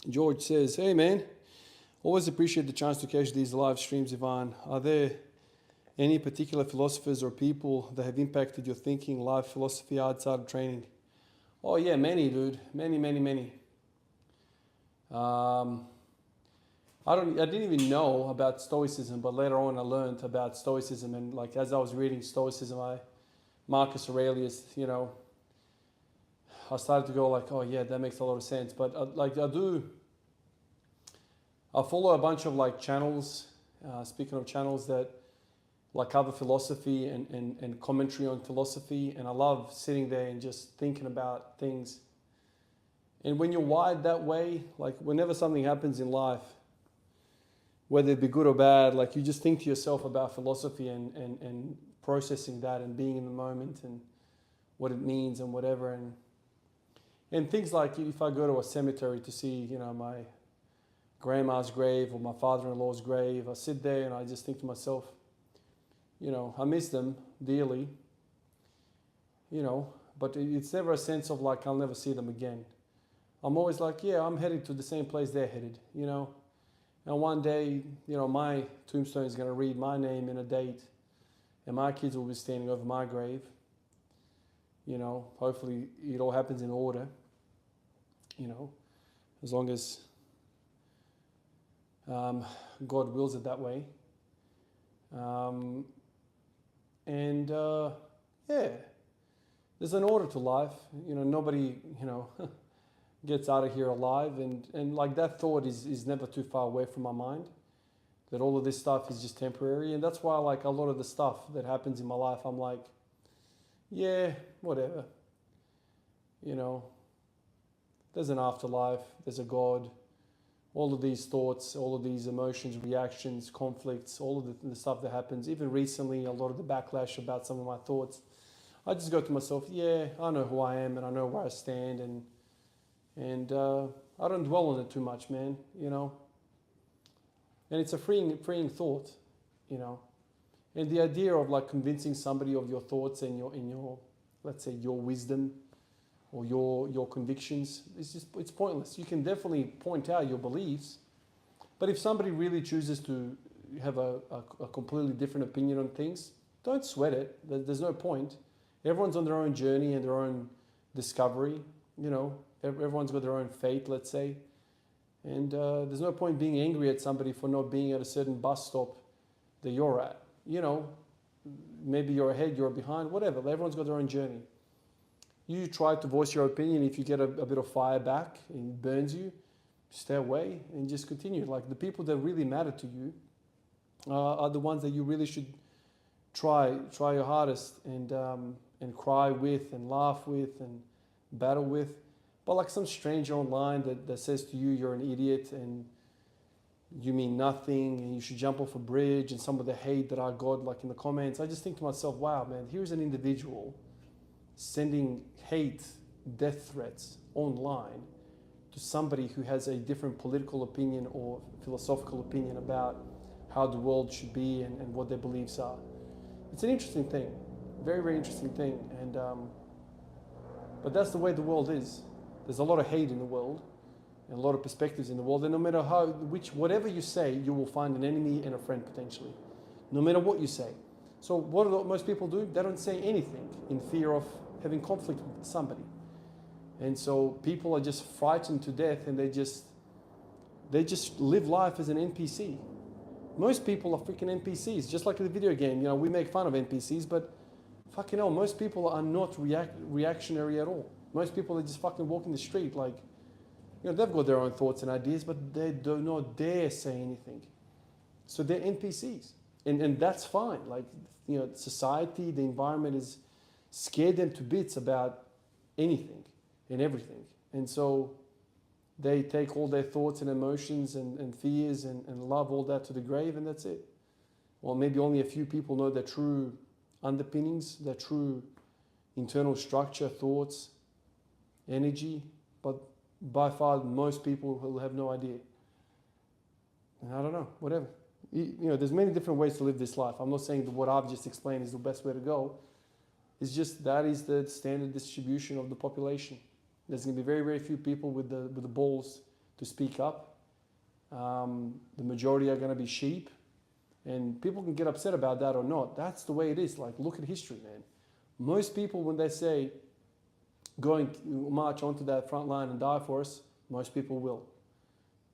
George says, hey man, always appreciate the chance to catch these live streams, Ivan. Are there any particular philosophers or people that have impacted your thinking, life philosophy outside of training? Oh yeah, many, dude. Many. I didn't even know about Stoicism, but later on I learned about Stoicism, and like as I was reading Stoicism, Marcus Aurelius, I started to go like, oh yeah, that makes a lot of sense. But I follow a bunch of like channels. Speaking of channels that like cover philosophy and commentary on philosophy, and I love sitting there and just thinking about things. And when you're wired that way, like whenever something happens in life, whether it be good or bad, like you just think to yourself about philosophy and processing that and being in the moment and what it means and whatever. And things like if I go to a cemetery to see, my grandma's grave or my father-in-law's grave, I sit there and I just think to myself, I miss them dearly, but it's never a sense of like I'll never see them again. I'm always like, yeah, I'm headed to the same place they're headed, And one day, my tombstone is going to read my name and a date, and my kids will be standing over my grave. Hopefully it all happens in order, as long as God wills it that way. Yeah, there's an order to life. Nobody, gets out of here alive, and like that thought is never too far away from my mind, that all of this stuff is just temporary. And that's why like a lot of the stuff that happens in my life, I'm like, yeah, whatever. There's an afterlife, there's a God. All of these thoughts, all of these emotions, reactions, conflicts, all of the stuff that happens, even recently, a lot of the backlash about some of my thoughts, I just go to myself, yeah, I know who I am and I know where I stand, and I don't dwell on it too much, man, And it's a freeing thought, And the idea of like convincing somebody of your thoughts and your let's say your wisdom or your convictions, it's pointless. You can definitely point out your beliefs, but if somebody really chooses to have a completely different opinion on things, don't sweat it. There's no point. Everyone's on their own journey and their own discovery, Everyone's got their own fate, let's say. And there's no point being angry at somebody for not being at a certain bus stop that you're at. Maybe you're ahead, you're behind, whatever. Everyone's got their own journey. You try to voice your opinion. If you get a bit of fire back and it burns you, stay away and just continue. Like the people that really matter to you are the ones that you really should try your hardest and cry with and laugh with and battle with. But like some stranger online that says to you you're an idiot and you mean nothing and you should jump off a bridge, and some of the hate that I got like in the comments, I just think to myself, wow, man, here's an individual sending hate, death threats online to somebody who has a different political opinion or philosophical opinion about how the world should be and what their beliefs are. It's an interesting thing, very, very interesting thing. And but that's the way the world is. There's a lot of hate in the world and a lot of perspectives in the world, and no matter whatever you say, you will find an enemy and a friend potentially, no matter what you say. So what do most people do? They don't say anything in fear of having conflict with somebody. And so people are just frightened to death, and they just live life as an NPC. Most people are freaking NPCs, just like the video game. We make fun of NPCs, but fucking hell, most people are not reactionary at all. Most people are just fucking walking the street like, they've got their own thoughts and ideas, but they do not dare say anything. So they're NPCs. And that's fine. Like, society, the environment is scared them to bits about anything and everything. And so they take all their thoughts and emotions and fears and love, all that to the grave, and that's it. Well, maybe only a few people know their true underpinnings, their true internal structure, thoughts, energy, but by far most people will have no idea. And I don't know, whatever. There's many different ways to live this life. I'm not saying that what I've just explained is the best way to go. It's just that is the standard distribution of the population. There's going to be very, very few people with the balls to speak up. The majority are going to be sheep. And people can get upset about that or not. That's the way it is. Like, look at history, man. Most people, when they say, go and march onto that front line and die for us, most people will.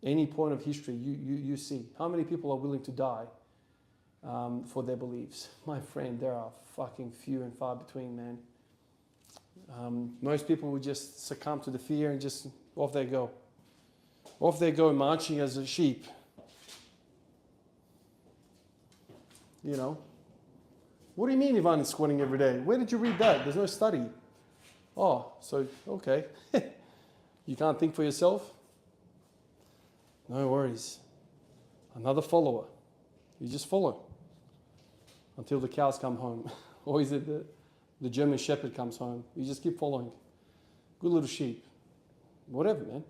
Any point of history you see. How many people are willing to die for their beliefs? My friend, there are fucking few and far between, man. Most people would just succumb to the fear and just off they go. Off they go marching as a sheep. You know? What do you mean Ivan is squatting every day? Where did you read that? There's no study. Oh, so, okay. You can't think for yourself? No worries. Another follower. You just follow until the cows come home. Or is it the German Shepherd comes home? You just keep following. Good little sheep. Whatever, man.